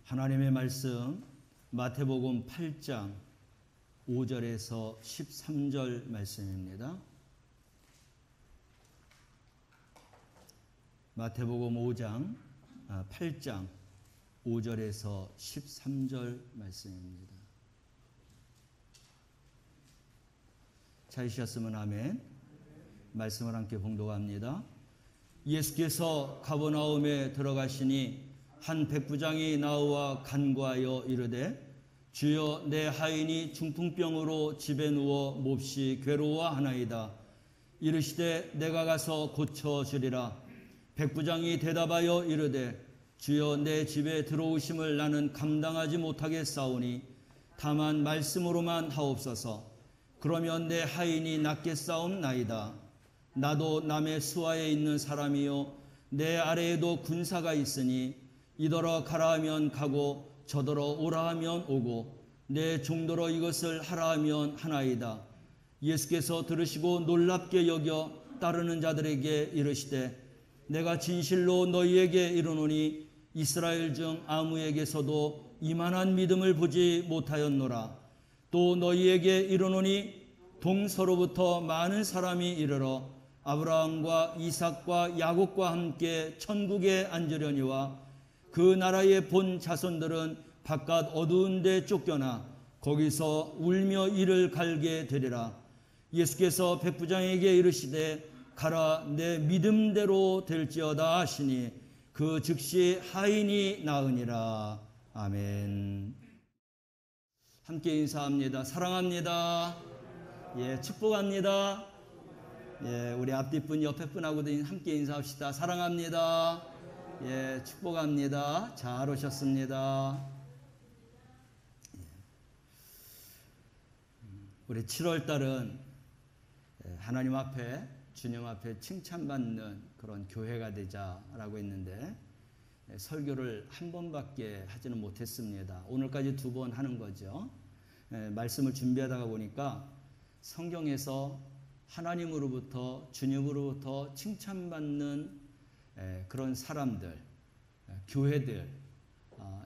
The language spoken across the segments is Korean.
하나님의 말씀 마태복음 8장 5절에서 13절 말씀입니다. 마태복음 8장 5절에서 13절 말씀입니다. 찾으셨으면 아멘. 말씀을 함께 봉독합니다. 예수께서 가버나움에 들어가시니 한 백부장이 나와 간구하여 이르되 주여 내 하인이 중풍병으로 집에 누워 몹시 괴로워하나이다. 이르시되 내가 가서 고쳐주리라. 백부장이 대답하여 이르되 주여 내 집에 들어오심을 나는 감당하지 못하겠사오니 다만 말씀으로만 하옵소서. 그러면 내 하인이 낫겠사옵나이다. 나도 남의 수하에 있는 사람이요 내 아래에도 군사가 있으니 이더러 가라 하면 가고 저더러 오라 하면 오고 내 종더러 이것을 하라 하면 하나이다. 예수께서 들으시고 놀랍게 여겨 따르는 자들에게 이르시되 내가 진실로 너희에게 이르노니 이스라엘 중 아무에게서도 이만한 믿음을 보지 못하였노라. 또 너희에게 이르노니 동서로부터 많은 사람이 이르러 아브라함과 이삭과 야곱과 함께 천국에 앉으려니와 그 나라의 본 자손들은 바깥 어두운 데 쫓겨나 거기서 울며 이를 갈게 되리라. 예수께서 백부장에게 이르시되 가라 내 믿음대로 될지어다 하시니 그 즉시 하인이 나으니라. 아멘. 함께 인사합니다. 사랑합니다. 예, 축복합니다. 예, 우리 앞뒷분 옆에분하고도 함께 인사합시다. 사랑합니다. 예, 축복합니다. 잘 오셨습니다. 우리 7월 달은 하나님 앞에, 주님 앞에 칭찬받는 그런 교회가 되자라고 했는데 설교를 한 번밖에 하지는 못했습니다. 오늘까지 2번 하는 거죠. 말씀을 준비하다가 보니까 성경에서 하나님으로부터, 주님으로부터 칭찬받는 그런 사람들, 교회들,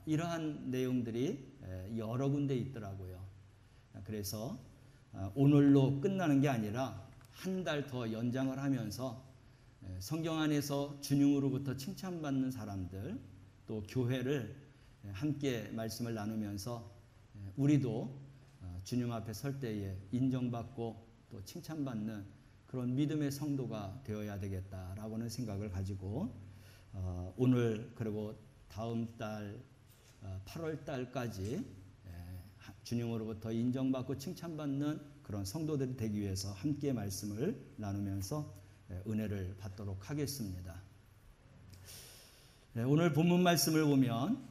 이러한 내용들이 여러 군데 있더라고요. 그래서 오늘로 끝나는 게 아니라 한 달 더 연장을 하면서 성경 안에서 주님으로부터 칭찬받는 사람들, 또 교회를 함께 말씀을 나누면서 우리도 주님 앞에 설 때에 인정받고 또 칭찬받는 그런 믿음의 성도가 되어야 되겠다라고는 생각을 가지고 오늘 그리고 다음 달 8월 달까지 주님으로부터 인정받고 칭찬받는 그런 성도들이 되기 위해서 함께 말씀을 나누면서 은혜를 받도록 하겠습니다. 오늘 본문 말씀을 보면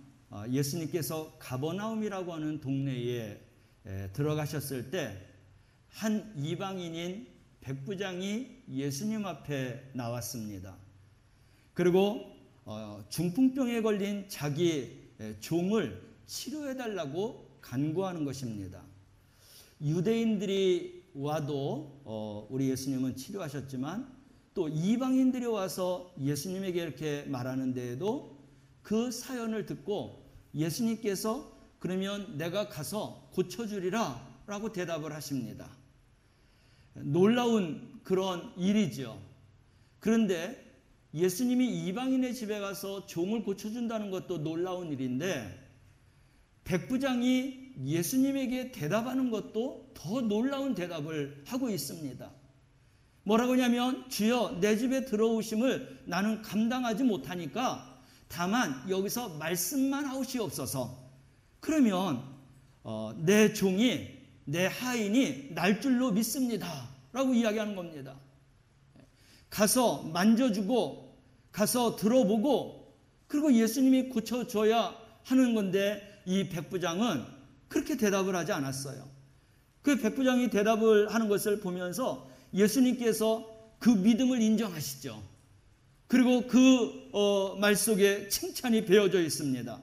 예수님께서 가버나움이라고 하는 동네에 들어가셨을 때 한 이방인인 백부장이 예수님 앞에 나왔습니다. 그리고 중풍병에 걸린 자기 종을 치료해달라고 간구하는 것입니다. 유대인들이 와도 우리 예수님은 치료하셨지만 또 이방인들이 와서 예수님에게 이렇게 말하는 데에도 그 사연을 듣고 예수님께서 그러면 내가 가서 고쳐주리라 라고 대답을 하십니다. 놀라운 그런 일이죠. 그런데 예수님이 이방인의 집에 가서 종을 고쳐준다는 것도 놀라운 일인데 백부장이 예수님에게 대답하는 것도 더 놀라운 대답을 하고 있습니다. 뭐라고 하냐면 주여 내 집에 들어오심을 나는 감당하지 못하니까 다만 여기서 말씀만 하시옵소서. 그러면 내 종이 내 하인이 날 줄로 믿습니다 라고 이야기하는 겁니다. 가서 만져주고 가서 들어보고 그리고 예수님이 고쳐줘야 하는 건데 이 백부장은 그렇게 대답을 하지 않았어요. 그 백부장이 대답을 하는 것을 보면서 예수님께서 그 믿음을 인정하시죠. 그리고 그 말 속에 칭찬이 배어져 있습니다.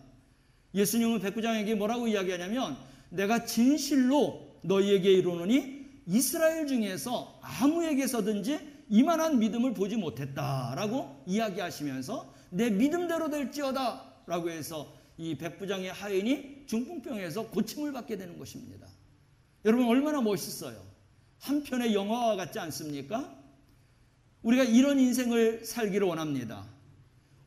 예수님은 백부장에게 뭐라고 이야기하냐면 내가 진실로 너희에게 이르노니 이스라엘 중에서 아무에게서든지 이만한 믿음을 보지 못했다라고 이야기하시면서 내 믿음대로 될지어다 라고 해서 이 백부장의 하인이 중풍병에서 고침을 받게 되는 것입니다. 여러분 얼마나 멋있어요. 한편의 영화와 같지 않습니까? 우리가 이런 인생을 살기를 원합니다.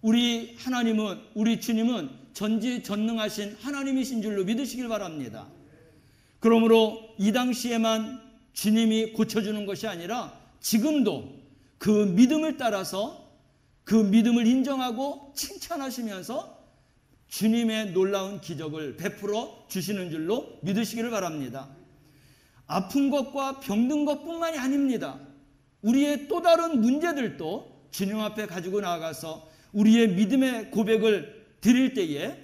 우리 하나님은, 우리 주님은 전지전능하신 하나님이신 줄로 믿으시길 바랍니다. 그러므로 이 당시에만 주님이 고쳐주는 것이 아니라 지금도 그 믿음을 따라서 그 믿음을 인정하고 칭찬하시면서 주님의 놀라운 기적을 베풀어 주시는 줄로 믿으시기를 바랍니다. 아픈 것과 병든 것뿐만이 아닙니다. 우리의 또 다른 문제들도 주님 앞에 가지고 나아가서 우리의 믿음의 고백을 드릴 때에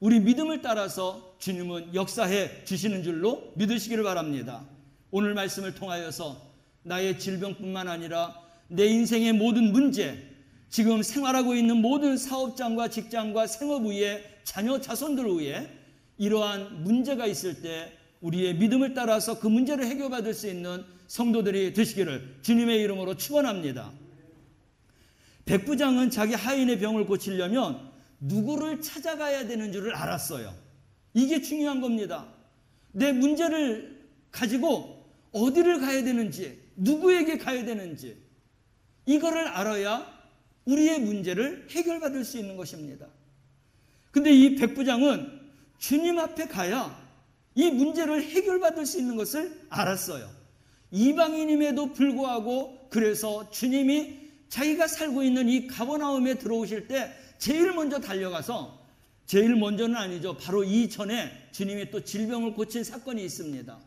우리 믿음을 따라서 주님은 역사해 주시는 줄로 믿으시기를 바랍니다. 오늘 말씀을 통하여서 나의 질병뿐만 아니라 내 인생의 모든 문제, 지금 생활하고 있는 모든 사업장과 직장과 생업 위에 자녀 자손들 위에 이러한 문제가 있을 때 우리의 믿음을 따라서 그 문제를 해결받을 수 있는 성도들이 되시기를 주님의 이름으로 축원합니다. 백부장은 자기 하인의 병을 고치려면 누구를 찾아가야 되는 줄을 알았어요. 이게 중요한 겁니다. 내 문제를 가지고 어디를 가야 되는지, 누구에게 가야 되는지 이거를 알아야 우리의 문제를 해결받을 수 있는 것입니다. 근데 이 백부장은 주님 앞에 가야 이 문제를 해결받을 수 있는 것을 알았어요. 이방인임에도 불구하고 그래서 주님이 자기가 살고 있는 이 가버나움에 들어오실 때 제일 먼저 달려가서, 제일 먼저는 아니죠, 바로 이전에 주님이 또 질병을 고친 사건이 있습니다.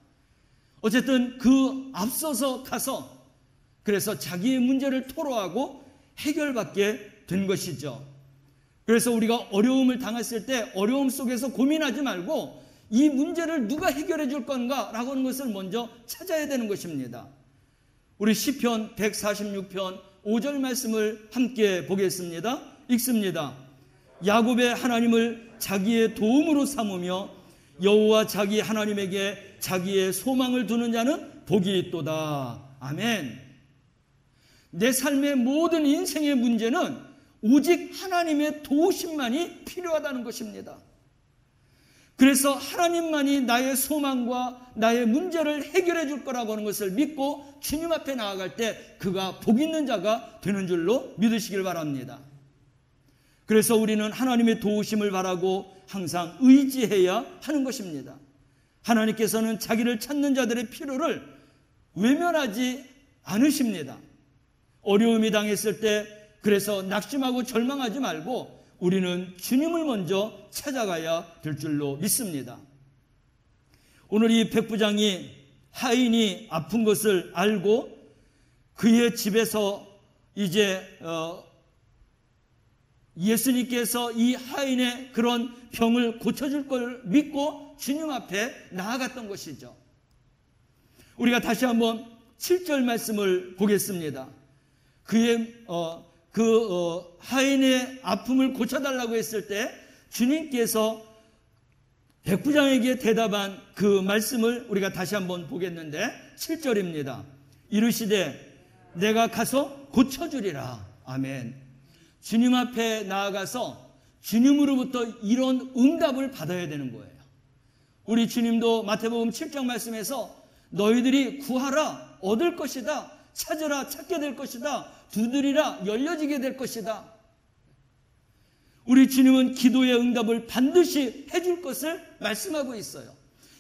어쨌든 그 앞서서 가서 그래서 자기의 문제를 토로하고 해결받게 된 것이죠. 그래서 우리가 어려움을 당했을 때 어려움 속에서 고민하지 말고 이 문제를 누가 해결해 줄 건가 라고 하는 것을 먼저 찾아야 되는 것입니다. 우리 시편 146편 5절 말씀을 함께 보겠습니다. 읽습니다. 야곱의 하나님을 자기의 도움으로 삼으며 여호와 자기 하나님에게 자기의 소망을 두는 자는 복이 있도다. 아멘. 내 삶의 모든 인생의 문제는 오직 하나님의 도우심만이 필요하다는 것입니다. 그래서 하나님만이 나의 소망과 나의 문제를 해결해 줄 거라고 하는 것을 믿고 주님 앞에 나아갈 때 그가 복 있는 자가 되는 줄로 믿으시길 바랍니다. 그래서 우리는 하나님의 도우심을 바라고 항상 의지해야 하는 것입니다. 하나님께서는 자기를 찾는 자들의 필요를 외면하지 않으십니다. 어려움이 당했을 때 그래서 낙심하고 절망하지 말고 우리는 주님을 먼저 찾아가야 될 줄로 믿습니다. 오늘 이 백부장이 하인이 아픈 것을 알고 그의 집에서 이제 예수님께서 이 하인의 그런 병을 고쳐줄 걸 믿고 주님 앞에 나아갔던 것이죠. 우리가 다시 한번 7절 말씀을 보겠습니다. 그의 하인의 아픔을 고쳐달라고 했을 때 주님께서 백부장에게 대답한 그 말씀을 우리가 다시 한번 보겠는데 7절입니다. 이르시되 내가 가서 고쳐주리라. 아멘. 주님 앞에 나아가서 주님으로부터 이런 응답을 받아야 되는 거예요. 우리 주님도 마태복음 7장 말씀에서 너희들이 구하라 얻을 것이다, 찾으라 찾게 될 것이다, 두드리라 열려지게 될 것이다. 우리 주님은 기도의 응답을 반드시 해줄 것을 말씀하고 있어요.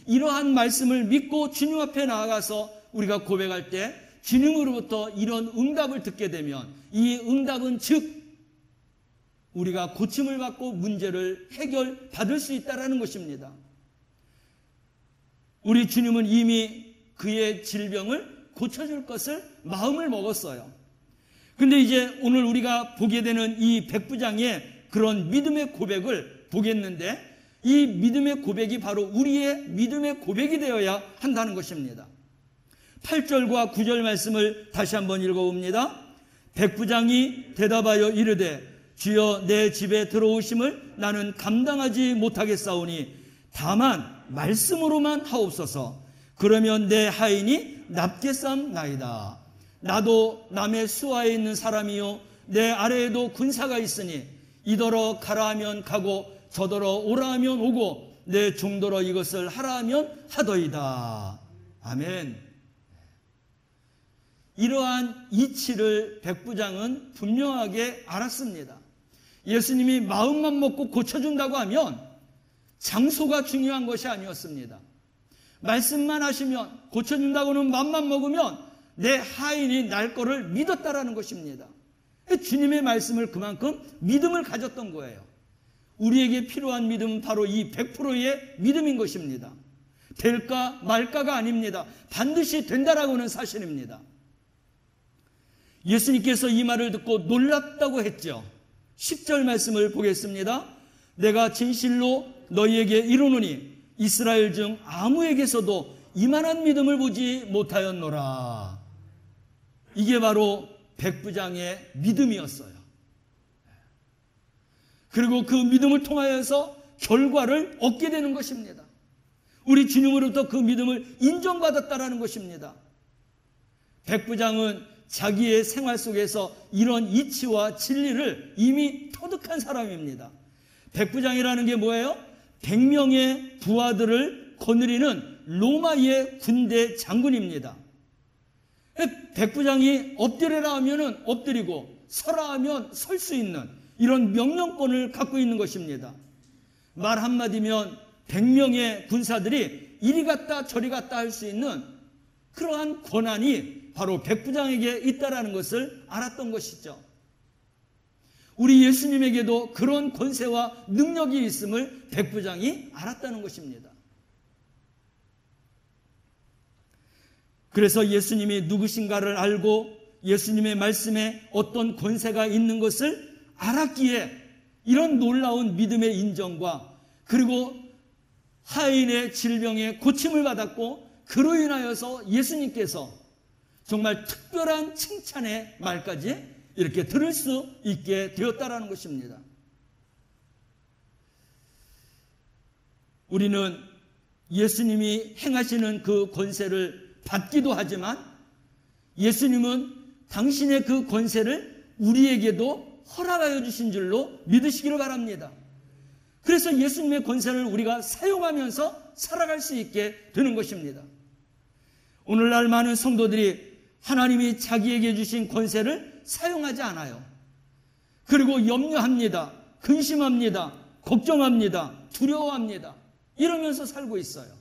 이러한 말씀을 믿고 주님 앞에 나아가서 우리가 고백할 때 주님으로부터 이런 응답을 듣게 되면 이 응답은 즉 우리가 고침을 받고 문제를 해결받을 수 있다는 것입니다. 우리 주님은 이미 그의 질병을 고쳐줄 것을 마음을 먹었어요. 근데 이제 오늘 우리가 보게 되는 이 백부장의 그런 믿음의 고백을 보겠는데 이 믿음의 고백이 바로 우리의 믿음의 고백이 되어야 한다는 것입니다. 8절과 9절 말씀을 다시 한번 읽어봅니다. 백부장이 대답하여 이르되 주여 내 집에 들어오심을 나는 감당하지 못하겠사오니 다만 말씀으로만 하옵소서. 그러면 내 하인이 납게 삼나이다. 나도 남의 수하에 있는 사람이요 내 아래에도 군사가 있으니 이더러 가라 하면 가고 저더러 오라 하면 오고 내 종더러 이것을 하라 하면 하더이다. 아멘. 이러한 이치를 백부장은 분명하게 알았습니다. 예수님이 마음만 먹고 고쳐준다고 하면 장소가 중요한 것이 아니었습니다. 말씀만 하시면, 고쳐준다고는 맘만 먹으면 내 하인이 날 거를 믿었다라는 것입니다. 주님의 말씀을 그만큼 믿음을 가졌던 거예요. 우리에게 필요한 믿음은 바로 이 100%의 믿음인 것입니다. 될까 말까가 아닙니다. 반드시 된다라고는 사실입니다. 예수님께서 이 말을 듣고 놀랍다고 했죠. 10절 말씀을 보겠습니다. 내가 진실로 너희에게 이르노니 이스라엘 중 아무에게서도 이만한 믿음을 보지 못하였노라. 이게 바로 백부장의 믿음이었어요. 그리고 그 믿음을 통하여서 결과를 얻게 되는 것입니다. 우리 주님으로부터 그 믿음을 인정받았다라는 것입니다. 백부장은 자기의 생활 속에서 이런 이치와 진리를 이미 터득한 사람입니다. 백부장이라는 게 뭐예요? 100명의 부하들을 거느리는 로마의 군대 장군입니다. 백부장이 엎드려라 하면은 엎드리고 서라 하면 설 수 있는 이런 명령권을 갖고 있는 것입니다. 말 한마디면 100명의 군사들이 이리 갔다 저리 갔다 할 수 있는 그러한 권한이 바로 백부장에게 있다라는 것을 알았던 것이죠. 우리 예수님에게도 그런 권세와 능력이 있음을 백부장이 알았다는 것입니다. 그래서 예수님이 누구신가를 알고 예수님의 말씀에 어떤 권세가 있는 것을 알았기에 이런 놀라운 믿음의 인정과 그리고 하인의 질병에 고침을 받았고 그로 인하여서 예수님께서 정말 특별한 칭찬의 말까지 이렇게 들을 수 있게 되었다라는 것입니다. 우리는 예수님이 행하시는 그 권세를 받기도 하지만 예수님은 당신의 그 권세를 우리에게도 허락하여 주신 줄로 믿으시기를 바랍니다. 그래서 예수님의 권세를 우리가 사용하면서 살아갈 수 있게 되는 것입니다. 오늘날 많은 성도들이 하나님이 자기에게 주신 권세를 사용하지 않아요. 그리고 염려합니다. 근심합니다. 걱정합니다. 두려워합니다. 이러면서 살고 있어요.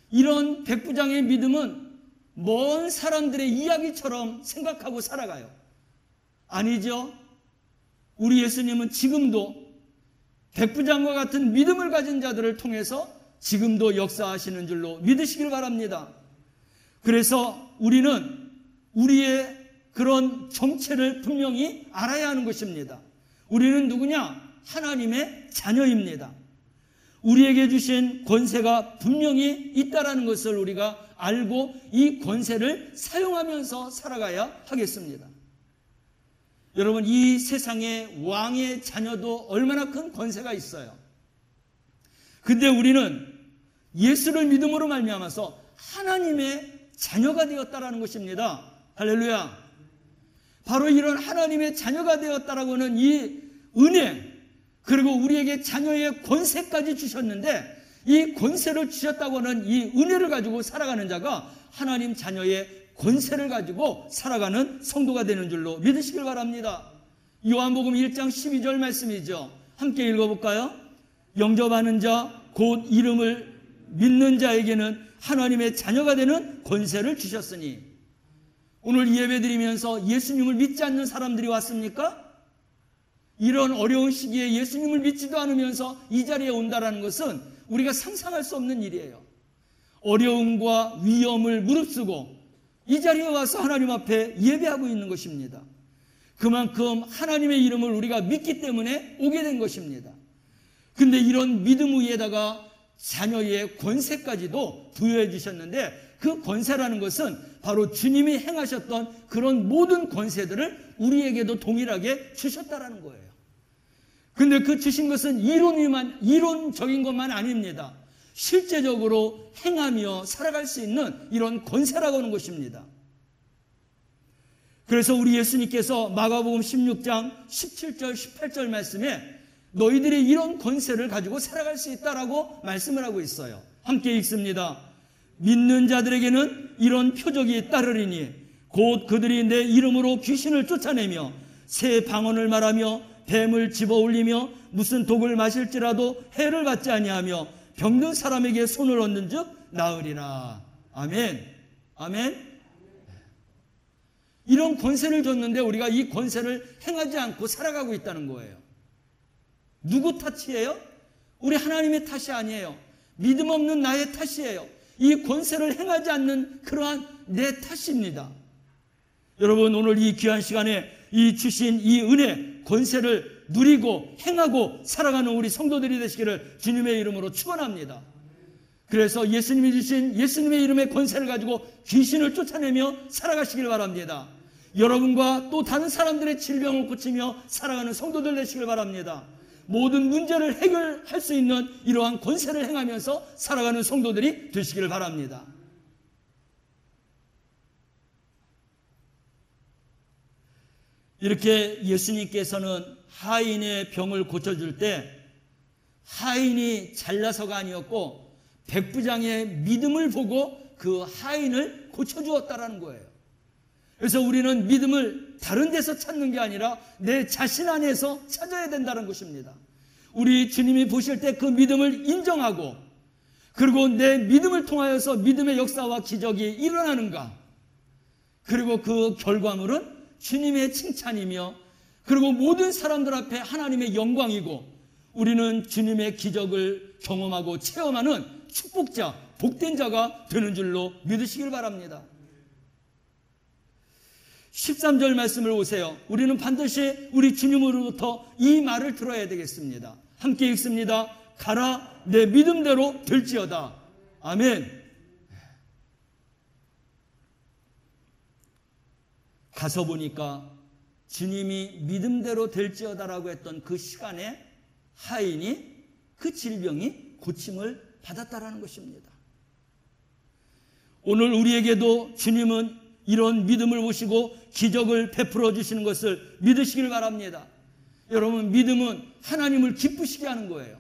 이런 백부장의 믿음은 먼 사람들의 이야기처럼 생각하고 살아가요. 아니죠. 우리 예수님은 지금도 백부장과 같은 믿음을 가진 자들을 통해서 지금도 역사하시는 줄로 믿으시길 바랍니다. 그래서 우리는 우리의 그런 정체를 분명히 알아야 하는 것입니다. 우리는 누구냐? 하나님의 자녀입니다. 우리에게 주신 권세가 분명히 있다는 것을 우리가 알고 이 권세를 사용하면서 살아가야 하겠습니다. 여러분, 이 세상에 왕의 자녀도 얼마나 큰 권세가 있어요. 근데 우리는 예수를 믿음으로 말미암아서 하나님의 자녀가 되었다라는 것입니다. 할렐루야. 바로 이런 하나님의 자녀가 되었다라고 하는 이 은혜, 그리고 우리에게 자녀의 권세까지 주셨는데 이 권세를 주셨다고 하는 이 은혜를 가지고 살아가는 자가 하나님 자녀의 권세를 가지고 살아가는 성도가 되는 줄로 믿으시길 바랍니다. 요한복음 1장 12절 말씀이죠. 함께 읽어볼까요? 영접하는 자, 곧 이름을 믿는 자에게는 하나님의 자녀가 되는 권세를 주셨으니. 오늘 예배 드리면서 예수님을 믿지 않는 사람들이 왔습니까? 이런 어려운 시기에 예수님을 믿지도 않으면서 이 자리에 온다는 것은 우리가 상상할 수 없는 일이에요. 어려움과 위험을 무릅쓰고 이 자리에 와서 하나님 앞에 예배하고 있는 것입니다. 그만큼 하나님의 이름을 우리가 믿기 때문에 오게 된 것입니다. 근데 이런 믿음 위에다가 자녀의 권세까지도 부여해 주셨는데 그 권세라는 것은 바로 주님이 행하셨던 그런 모든 권세들을 우리에게도 동일하게 주셨다라는 거예요. 근데 그 주신 것은 이론적인 것만 아닙니다. 실제적으로 행하며 살아갈 수 있는 이런 권세라고 하는 것입니다. 그래서 우리 예수님께서 마가복음 16장 17절 18절 말씀에 너희들이 이런 권세를 가지고 살아갈 수 있다라고 말씀을 하고 있어요. 함께 읽습니다. 믿는 자들에게는 이런 표적이 따르리니 곧 그들이 내 이름으로 귀신을 쫓아내며 새 방언을 말하며 뱀을 집어올리며 무슨 독을 마실지라도 해를 받지 아니하며 병든 사람에게 손을 얹는 즉 나으리라. 아멘. 아멘. 이런 권세를 줬는데 우리가 이 권세를 행하지 않고 살아가고 있다는 거예요. 누구 탓이에요? 우리 하나님의 탓이 아니에요. 믿음 없는 나의 탓이에요. 이 권세를 행하지 않는 그러한 내 탓입니다. 여러분, 오늘 이 귀한 시간에 이 주신 이 은혜, 권세를 누리고 행하고 살아가는 우리 성도들이 되시기를 주님의 이름으로 축원합니다. 그래서 예수님이 주신 예수님의 이름의 권세를 가지고 귀신을 쫓아내며 살아가시길 바랍니다. 여러분과 또 다른 사람들의 질병을 고치며 살아가는 성도들 되시길 바랍니다. 모든 문제를 해결할 수 있는 이러한 권세를 행하면서 살아가는 성도들이 되시기를 바랍니다. 이렇게 예수님께서는 하인의 병을 고쳐줄 때 하인이 잘나서가 아니었고 백부장의 믿음을 보고 그 하인을 고쳐주었다라는 거예요. 그래서 우리는 믿음을 다른 데서 찾는 게 아니라 내 자신 안에서 찾아야 된다는 것입니다. 우리 주님이 보실 때 그 믿음을 인정하고 그리고 내 믿음을 통하여서 믿음의 역사와 기적이 일어나는가, 그리고 그 결과물은 주님의 칭찬이며 그리고 모든 사람들 앞에 하나님의 영광이고 우리는 주님의 기적을 경험하고 체험하는 축복자, 복된 자가 되는 줄로 믿으시길 바랍니다. 13절 말씀을 보세요. 우리는 반드시 우리 주님으로부터 이 말을 들어야 되겠습니다. 함께 읽습니다. 가라, 내 믿음대로 될지어다. 아멘. 가서 보니까 주님이 믿음대로 될지어다라고 했던 그 시간에 하인이 그 질병이 고침을 받았다라는 것입니다. 오늘 우리에게도 주님은 이런 믿음을 보시고 기적을 베풀어 주시는 것을 믿으시길 바랍니다. 여러분, 믿음은 하나님을 기쁘시게 하는 거예요.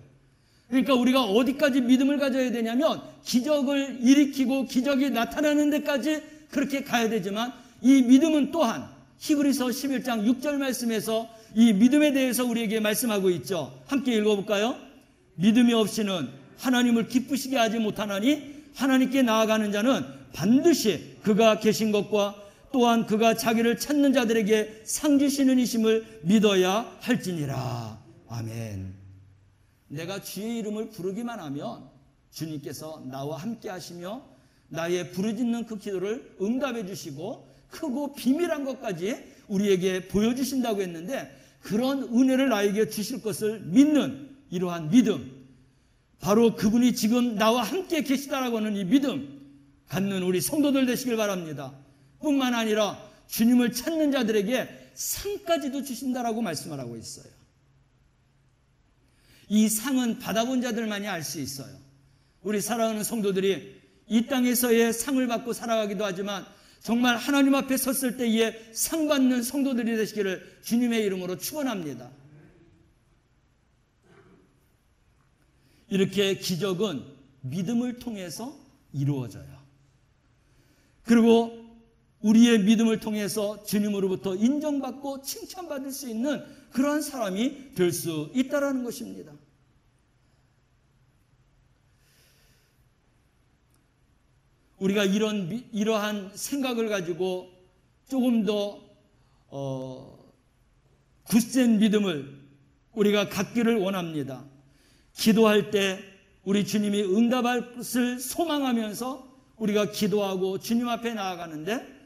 그러니까 우리가 어디까지 믿음을 가져야 되냐면 기적을 일으키고 기적이 나타나는 데까지 그렇게 가야 되지만 이 믿음은 또한 히브리서 11장 6절 말씀에서 이 믿음에 대해서 우리에게 말씀하고 있죠. 함께 읽어볼까요? 믿음이 없이는 하나님을 기쁘시게 하지 못하나니 하나님께 나아가는 자는 반드시 그가 계신 것과 또한 그가 자기를 찾는 자들에게 상 주시는 이심을 믿어야 할지니라. 아멘. 내가 주의 이름을 부르기만 하면 주님께서 나와 함께 하시며 나의 부르짖는 그 기도를 응답해 주시고 크고 비밀한 것까지 우리에게 보여주신다고 했는데, 그런 은혜를 나에게 주실 것을 믿는 이러한 믿음, 바로 그분이 지금 나와 함께 계시다라고 하는 이 믿음 갖는 우리 성도들 되시길 바랍니다. 뿐만 아니라 주님을 찾는 자들에게 상까지도 주신다라고 말씀을 하고 있어요. 이 상은 받아본 자들만이 알 수 있어요. 우리 사랑하는 성도들이 이 땅에서의 상을 받고 살아가기도 하지만 정말 하나님 앞에 섰을 때에 상 받는 성도들이 되시기를 주님의 이름으로 축원합니다. 이렇게 기적은 믿음을 통해서 이루어져요. 그리고 우리의 믿음을 통해서 주님으로부터 인정받고 칭찬받을 수 있는 그러한 사람이 될 수 있다는 것입니다. 우리가 이러한 생각을 가지고 조금 더 굳센 믿음을 우리가 갖기를 원합니다. 기도할 때 우리 주님이 응답할 것을 소망하면서 우리가 기도하고 주님 앞에 나아가는데,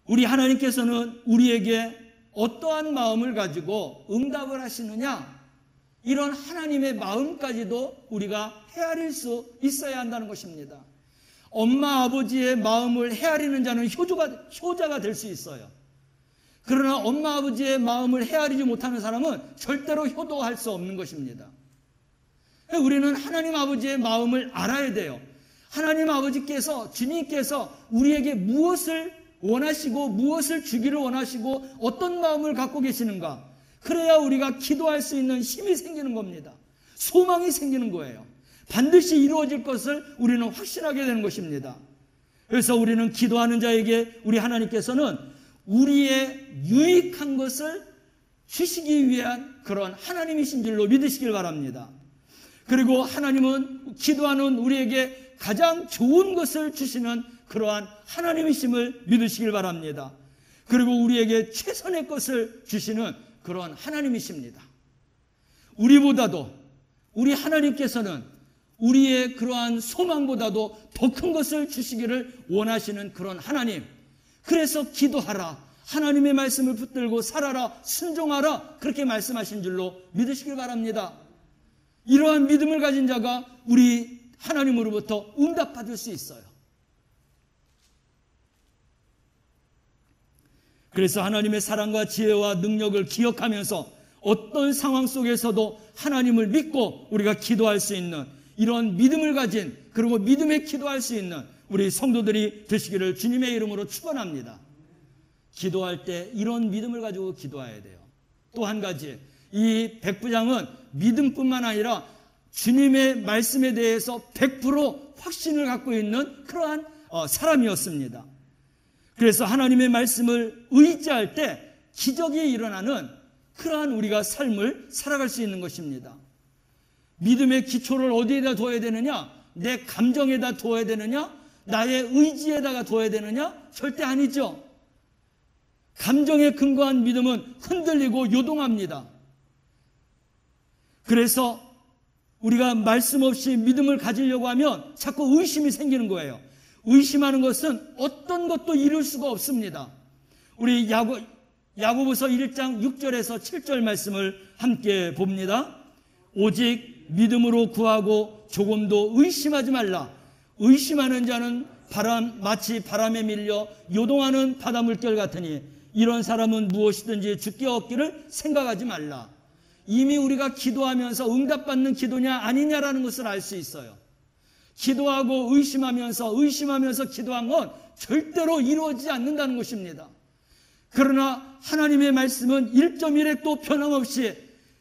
우리 하나님께서는 우리에게 어떠한 마음을 가지고 응답을 하시느냐, 이런 하나님의 마음까지도 우리가 헤아릴 수 있어야 한다는 것입니다. 엄마 아버지의 마음을 헤아리는 자는 효자가 될 수 있어요. 그러나 엄마 아버지의 마음을 헤아리지 못하는 사람은 절대로 효도할 수 없는 것입니다. 우리는 하나님 아버지의 마음을 알아야 돼요. 하나님 아버지께서, 주님께서 우리에게 무엇을 원하시고 무엇을 주기를 원하시고 어떤 마음을 갖고 계시는가, 그래야 우리가 기도할 수 있는 힘이 생기는 겁니다. 소망이 생기는 거예요. 반드시 이루어질 것을 우리는 확신하게 되는 것입니다. 그래서 우리는 기도하는 자에게 우리 하나님께서는 우리의 유익한 것을 주시기 위한 그런 하나님이신 줄로 믿으시길 바랍니다. 그리고 하나님은 기도하는 우리에게 가장 좋은 것을 주시는 그러한 하나님이심을 믿으시길 바랍니다. 그리고 우리에게 최선의 것을 주시는 그런 하나님이십니다. 우리보다도 우리 하나님께서는 우리의 그러한 소망보다도 더 큰 것을 주시기를 원하시는 그런 하나님. 그래서 기도하라, 하나님의 말씀을 붙들고 살아라, 순종하라, 그렇게 말씀하신 줄로 믿으시길 바랍니다. 이러한 믿음을 가진 자가 우리 하나님으로부터 응답받을 수 있어요. 그래서 하나님의 사랑과 지혜와 능력을 기억하면서 어떤 상황 속에서도 하나님을 믿고 우리가 기도할 수 있는 이런 믿음을 가진, 그리고 믿음에 기도할 수 있는 우리 성도들이 되시기를 주님의 이름으로 축원합니다. 기도할 때 이런 믿음을 가지고 기도해야 돼요. 또 한 가지, 이 백부장은 믿음뿐만 아니라 주님의 말씀에 대해서 100% 확신을 갖고 있는 그러한 사람이었습니다. 그래서 하나님의 말씀을 의지할 때 기적이 일어나는 그러한 우리가 삶을 살아갈 수 있는 것입니다. 믿음의 기초를 어디에다 둬야 되느냐? 내 감정에다 둬야 되느냐? 나의 의지에다가 둬야 되느냐? 절대 아니죠. 감정에 근거한 믿음은 흔들리고 요동합니다. 그래서 우리가 말씀 없이 믿음을 가지려고 하면 자꾸 의심이 생기는 거예요. 의심하는 것은 어떤 것도 이룰 수가 없습니다. 우리 야고보서 1장 6절에서 7절 말씀을 함께 봅니다. 오직 믿음으로 구하고 조금도 의심하지 말라. 의심하는 자는 마치 바람에 밀려 요동하는 바다 물결 같으니 이런 사람은 무엇이든지 주께 얻기를 생각하지 말라. 이미 우리가 기도하면서 응답받는 기도냐 아니냐라는 것을 알 수 있어요. 기도하고 의심하면서 기도한 건 절대로 이루어지지 않는다는 것입니다. 그러나 하나님의 말씀은 1.1획도 변함없이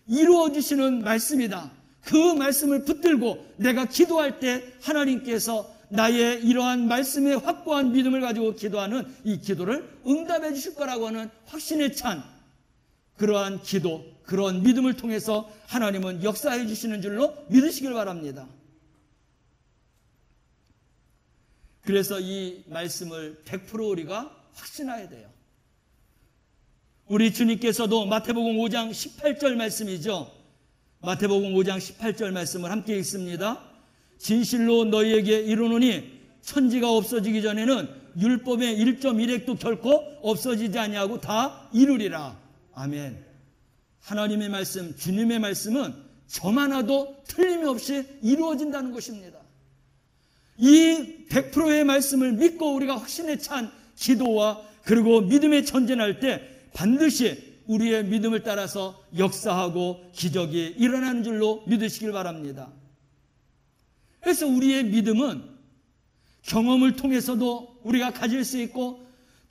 이루어지시는 말씀이다. 그 말씀을 붙들고 내가 기도할 때 하나님께서 나의 이러한 말씀에 확고한 믿음을 가지고 기도하는 이 기도를 응답해 주실 거라고 하는 확신에 찬 그러한 기도, 그런 믿음을 통해서 하나님은 역사해 주시는 줄로 믿으시길 바랍니다. 그래서 이 말씀을 100% 우리가 확신해야 돼요. 우리 주님께서도 마태복음 5장 18절 말씀이죠. 마태복음 5장 18절 말씀을 함께 읽습니다. 진실로 너희에게 이르노니 천지가 없어지기 전에는 율법의 1.1획도 결코 없어지지 아니하고 다 이루리라. 아멘. 하나님의 말씀, 주님의 말씀은 점 하나도 틀림이 없이 이루어진다는 것입니다. 이 100%의 말씀을 믿고 우리가 확신에 찬 기도와 그리고 믿음에 전진할 때 반드시 우리의 믿음을 따라서 역사하고 기적이 일어나는 줄로 믿으시길 바랍니다. 그래서 우리의 믿음은 경험을 통해서도 우리가 가질 수 있고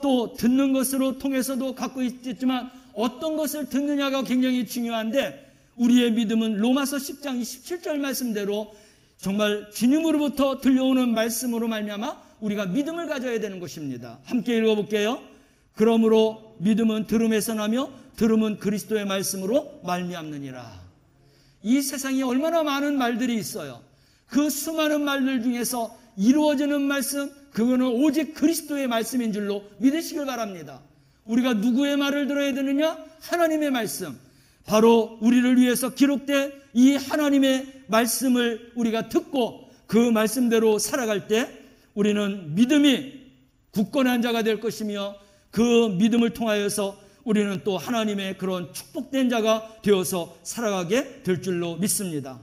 또 듣는 것으로 통해서도 갖고 있지만 어떤 것을 듣느냐가 굉장히 중요한데 우리의 믿음은 로마서 10장 27절 말씀대로 정말 주님으로부터 들려오는 말씀으로 말미암아 우리가 믿음을 가져야 되는 것입니다. 함께 읽어볼게요. 그러므로 믿음은 들음에서 나며 들음은 그리스도의 말씀으로 말미암느니라. 이 세상에 얼마나 많은 말들이 있어요. 그 수많은 말들 중에서 이루어지는 말씀, 그거는 오직 그리스도의 말씀인 줄로 믿으시길 바랍니다. 우리가 누구의 말을 들어야 되느냐? 하나님의 말씀. 바로 우리를 위해서 기록된 이 하나님의 말씀을 우리가 듣고 그 말씀대로 살아갈 때 우리는 믿음이 굳건한 자가 될 것이며 그 믿음을 통하여서 우리는 또 하나님의 그런 축복된 자가 되어서 살아가게 될 줄로 믿습니다.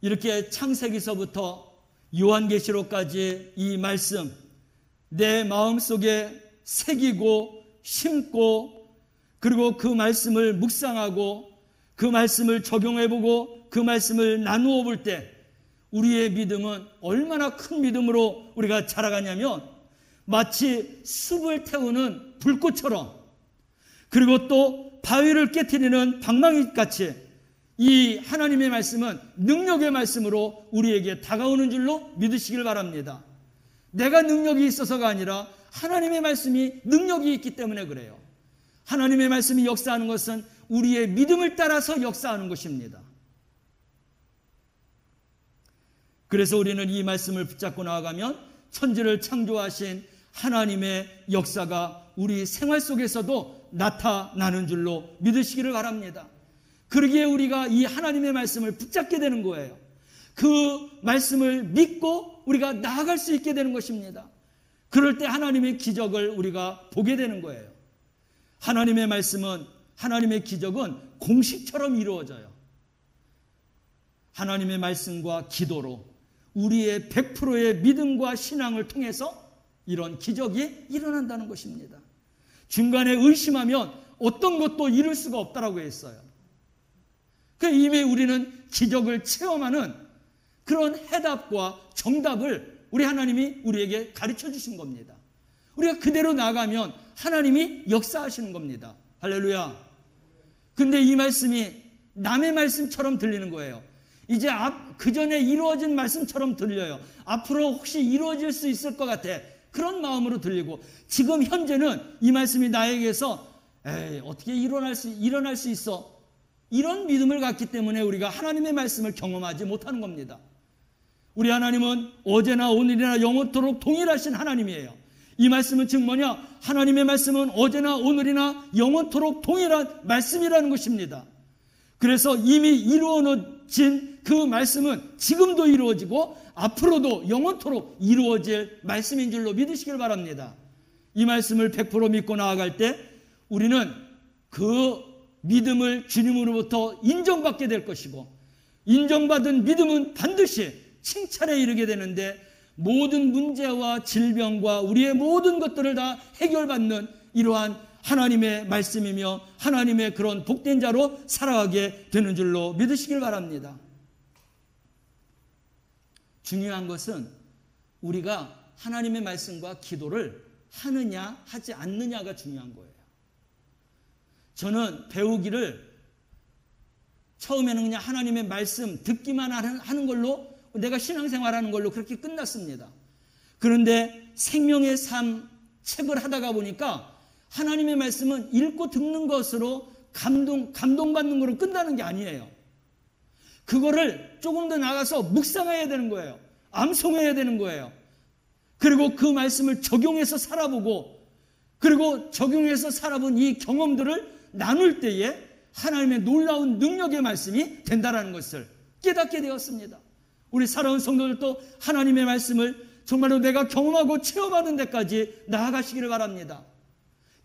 이렇게 창세기서부터 요한계시록까지 이 말씀 내 마음속에 새기고 심고 그리고 그 말씀을 묵상하고 그 말씀을 적용해보고 그 말씀을 나누어 볼 때 우리의 믿음은 얼마나 큰 믿음으로 우리가 자라가냐면 마치 습을 태우는 불꽃처럼, 그리고 또 바위를 깨트리는 방망이같이 이 하나님의 말씀은 능력의 말씀으로 우리에게 다가오는 줄로 믿으시길 바랍니다. 내가 능력이 있어서가 아니라 하나님의 말씀이 능력이 있기 때문에 그래요. 하나님의 말씀이 역사하는 것은 우리의 믿음을 따라서 역사하는 것입니다. 그래서 우리는 이 말씀을 붙잡고 나아가면 천지를 창조하신 하나님의 역사가 우리 생활 속에서도 나타나는 줄로 믿으시기를 바랍니다. 그러기에 우리가 이 하나님의 말씀을 붙잡게 되는 거예요. 그 말씀을 믿고 우리가 나아갈 수 있게 되는 것입니다. 그럴 때 하나님의 기적을 우리가 보게 되는 거예요. 하나님의 말씀은, 하나님의 기적은 공식처럼 이루어져요. 하나님의 말씀과 기도로 우리의 100%의 믿음과 신앙을 통해서 이런 기적이 일어난다는 것입니다. 중간에 의심하면 어떤 것도 이룰 수가 없다라고 했어요. 이미 우리는 기적을 체험하는 그런 해답과 정답을 우리 하나님이 우리에게 가르쳐 주신 겁니다. 우리가 그대로 나가면 하나님이 역사하시는 겁니다. 할렐루야. 근데 이 말씀이 남의 말씀처럼 들리는 거예요. 이제 그 전에 이루어진 말씀처럼 들려요. 앞으로 혹시 이루어질 수 있을 것 같아. 그런 마음으로 들리고, 지금 현재는 이 말씀이 나에게서 어떻게 일어날 수 있어? 이런 믿음을 갖기 때문에 우리가 하나님의 말씀을 경험하지 못하는 겁니다. 우리 하나님은 어제나 오늘이나 영원토록 동일하신 하나님이에요. 이 말씀은 즉 뭐냐? 하나님의 말씀은 어제나 오늘이나 영원토록 동일한 말씀이라는 것입니다. 그래서 이미 이루어진 그 말씀은 지금도 이루어지고 앞으로도 영원토록 이루어질 말씀인 줄로 믿으시길 바랍니다. 이 말씀을 100% 믿고 나아갈 때 우리는 그 믿음을 주님으로부터 인정받게 될 것이고, 인정받은 믿음은 반드시 칭찬에 이르게 되는데, 모든 문제와 질병과 우리의 모든 것들을 다 해결받는 이러한 하나님의 말씀이며 하나님의 그런 복된 자로 살아가게 되는 줄로 믿으시길 바랍니다. 중요한 것은 우리가 하나님의 말씀과 기도를 하느냐 하지 않느냐가 중요한 거예요. 저는 배우기를 처음에는 그냥 하나님의 말씀 듣기만 하는 걸로, 내가 신앙생활하는 걸로 그렇게 끝났습니다. 그런데 생명의 삶 책을 하다가 보니까 하나님의 말씀은 읽고 듣는 것으로 감동받는 거로 끝나는 게 아니에요. 그거를 조금 더 나가서 묵상해야 되는 거예요. 암송해야 되는 거예요. 그리고 그 말씀을 적용해서 살아보고, 그리고 적용해서 살아본 이 경험들을 나눌 때에 하나님의 놀라운 능력의 말씀이 된다는 것을 깨닫게 되었습니다. 우리 살아온 성도들도 하나님의 말씀을 정말로 내가 경험하고 체험하는 데까지 나아가시기를 바랍니다.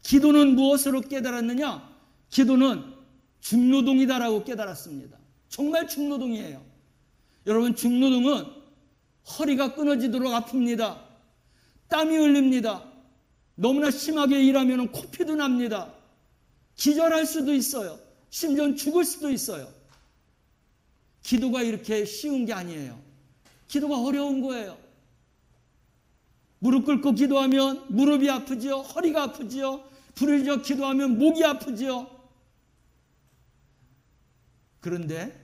기도는 무엇으로 깨달았느냐? 기도는 중노동이다라고 깨달았습니다. 정말 중노동이에요. 여러분, 중노동은 허리가 끊어지도록 아픕니다. 땀이 흘립니다. 너무나 심하게 일하면 코피도 납니다. 기절할 수도 있어요. 심지어 죽을 수도 있어요. 기도가 이렇게 쉬운 게 아니에요. 기도가 어려운 거예요. 무릎 꿇고 기도하면 무릎이 아프지요. 허리가 아프지요. 부르짖어 기도하면 목이 아프지요. 그런데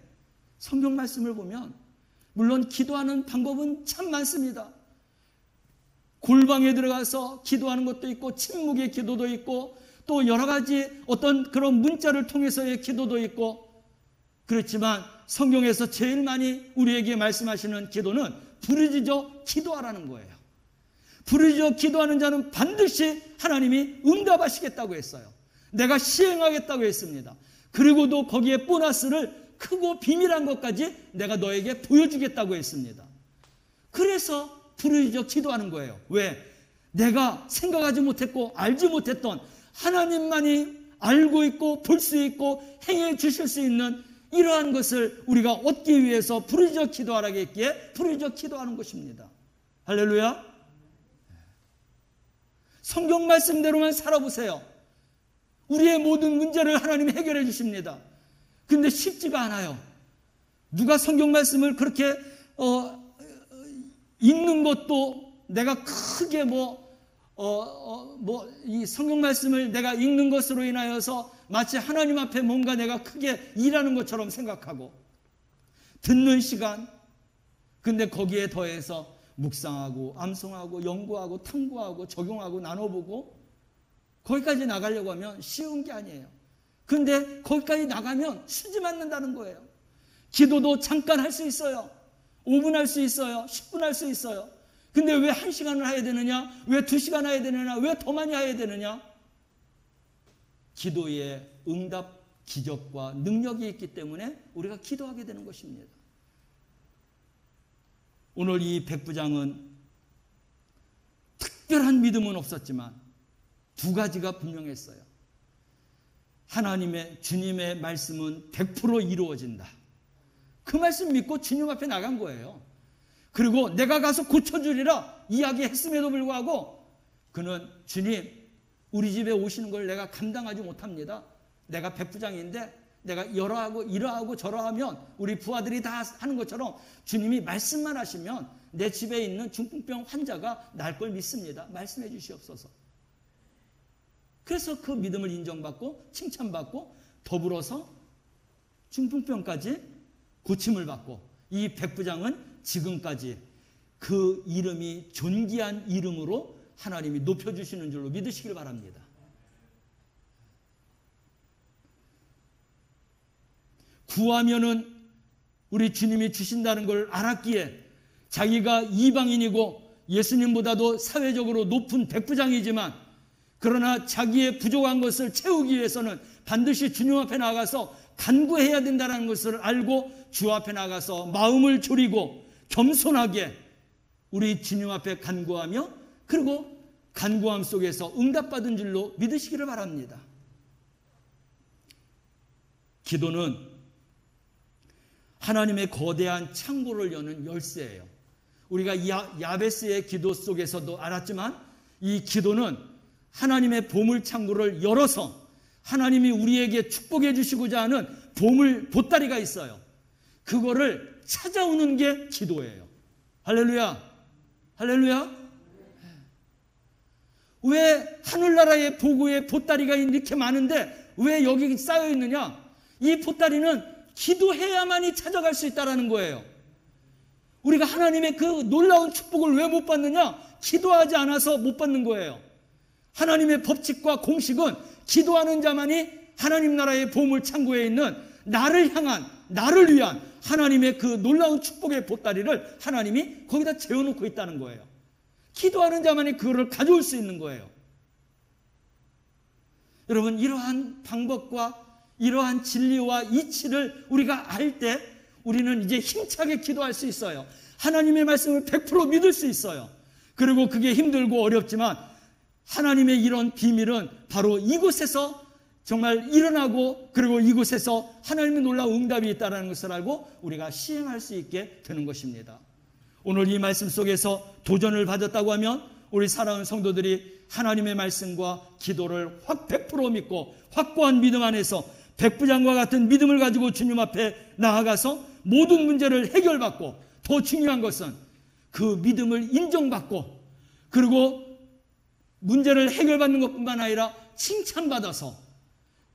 성경 말씀을 보면 물론 기도하는 방법은 참 많습니다. 골방에 들어가서 기도하는 것도 있고, 침묵의 기도도 있고, 또 여러 가지 어떤 그런 문자를 통해서의 기도도 있고, 그렇지만 성경에서 제일 많이 우리에게 말씀하시는 기도는 부르짖어 기도하라는 거예요. 부르짖어 기도하는 자는 반드시 하나님이 응답하시겠다고 했어요. 내가 시행하겠다고 했습니다. 그리고도 거기에 보너스를 크고 비밀한 것까지 내가 너에게 보여주겠다고 했습니다. 그래서 부르짖어 기도하는 거예요. 왜? 내가 생각하지 못했고 알지 못했던 하나님만이 알고 있고 볼 수 있고 행해 주실 수 있는 이러한 것을 우리가 얻기 위해서 부르짖어 기도하라고 했기에 부르짖어 기도하는 것입니다. 할렐루야. 성경 말씀대로만 살아보세요. 우리의 모든 문제를 하나님이 해결해 주십니다. 근데 쉽지가 않아요. 누가 성경 말씀을 그렇게 읽는 것도 내가 크게 이 성경 말씀을 내가 읽는 것으로 인하여서 마치 하나님 앞에 뭔가 내가 크게 일하는 것처럼 생각하고 듣는 시간, 근데 거기에 더해서 묵상하고 암송하고 연구하고 탐구하고 적용하고 나눠보고 거기까지 나가려고 하면 쉬운 게 아니에요. 근데 거기까지 나가면 수지 맞는다는 거예요. 기도도 잠깐 할 수 있어요. 5분 할 수 있어요. 10분 할 수 있어요. 근데 왜 1시간을 해야 되느냐? 왜 2시간 해야 되느냐? 왜 더 많이 해야 되느냐? 기도에 응답 기적과 능력이 있기 때문에 우리가 기도하게 되는 것입니다. 오늘 이 백부장은 특별한 믿음은 없었지만 두 가지가 분명했어요. 하나님의 주님의 말씀은 100% 이루어진다. 그 말씀 믿고 주님 앞에 나간 거예요. 그리고 내가 가서 고쳐주리라 이야기했음에도 불구하고 그는 주님 우리 집에 오시는 걸 내가 감당하지 못합니다. 내가 백부장인데 내가 이러하고 저러하면 우리 부하들이 다 하는 것처럼 주님이 말씀만 하시면 내 집에 있는 중풍병 환자가 날 걸 믿습니다. 말씀해 주시옵소서. 그래서 그 믿음을 인정받고 칭찬받고 더불어서 중풍병까지 고침을 받고 이 백부장은 지금까지 그 이름이 존귀한 이름으로 하나님이 높여주시는 줄로 믿으시길 바랍니다. 구하면은 우리 주님이 주신다는 걸 알았기에 자기가 이방인이고 예수님보다도 사회적으로 높은 백부장이지만 그러나 자기의 부족한 것을 채우기 위해서는 반드시 주님 앞에 나가서 간구해야 된다는 것을 알고 주 앞에 나가서 마음을 졸이고 겸손하게 우리 주님 앞에 간구하며 그리고 간구함 속에서 응답받은 줄로 믿으시기를 바랍니다. 기도는 하나님의 거대한 창고를 여는 열쇠예요. 우리가 야베스의 기도 속에서도 알았지만 이 기도는 하나님의 보물 창고를 열어서 하나님이 우리에게 축복해 주시고자 하는 보따리가 있어요. 그거를 찾아오는 게 기도예요. 할렐루야. 할렐루야. 왜 하늘나라의 보고의 보따리가 이렇게 많은데 왜 여기 쌓여 있느냐? 이 보따리는 기도해야만이 찾아갈 수 있다는 거예요. 우리가 하나님의 그 놀라운 축복을 왜 못 받느냐? 기도하지 않아서 못 받는 거예요. 하나님의 법칙과 공식은 기도하는 자만이 하나님 나라의 보물 창고에 있는 나를 향한, 나를 위한 하나님의 그 놀라운 축복의 보따리를 하나님이 거기다 재워놓고 있다는 거예요. 기도하는 자만이 그거를 가져올 수 있는 거예요. 여러분, 이러한 방법과 이러한 진리와 이치를 우리가 알 때 우리는 이제 힘차게 기도할 수 있어요. 하나님의 말씀을 100% 믿을 수 있어요. 그리고 그게 힘들고 어렵지만 하나님의 이런 비밀은 바로 이곳에서 정말 일어나고 그리고 이곳에서 하나님의 놀라운 응답이 있다는 것을 알고 우리가 시행할 수 있게 되는 것입니다. 오늘 이 말씀 속에서 도전을 받았다고 하면 우리 사랑하는 성도들이 하나님의 말씀과 기도를 확 100% 믿고 확고한 믿음 안에서 백부장과 같은 믿음을 가지고 주님 앞에 나아가서 모든 문제를 해결받고 더 중요한 것은 그 믿음을 인정받고 그리고 문제를 해결받는 것뿐만 아니라 칭찬받아서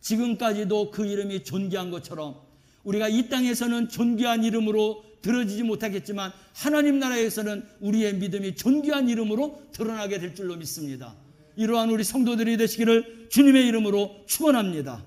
지금까지도 그 이름이 존귀한 것처럼 우리가 이 땅에서는 존귀한 이름으로 들어지지 못하겠지만 하나님 나라에서는 우리의 믿음이 존귀한 이름으로 드러나게 될 줄로 믿습니다. 이러한 우리 성도들이 되시기를 주님의 이름으로 축원합니다.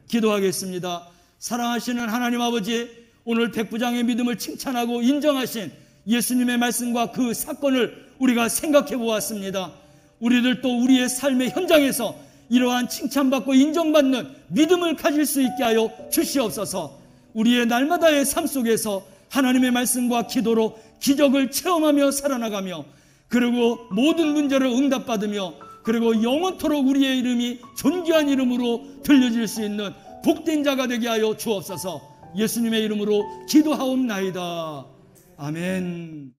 기도하겠습니다. 사랑하시는 하나님 아버지, 오늘 백부장의 믿음을 칭찬하고 인정하신 예수님의 말씀과 그 사건을 우리가 생각해 보았습니다. 우리들도 우리의 삶의 현장에서 이러한 칭찬받고 인정받는 믿음을 가질 수 있게 하여 주시옵소서. 우리의 날마다의 삶 속에서 하나님의 말씀과 기도로 기적을 체험하며 살아나가며 그리고 모든 문제를 응답받으며 그리고 영원토록 우리의 이름이 존귀한 이름으로 들려질 수 있는 복된 자가 되게 하여 주옵소서. 예수님의 이름으로 기도하옵나이다. 아멘.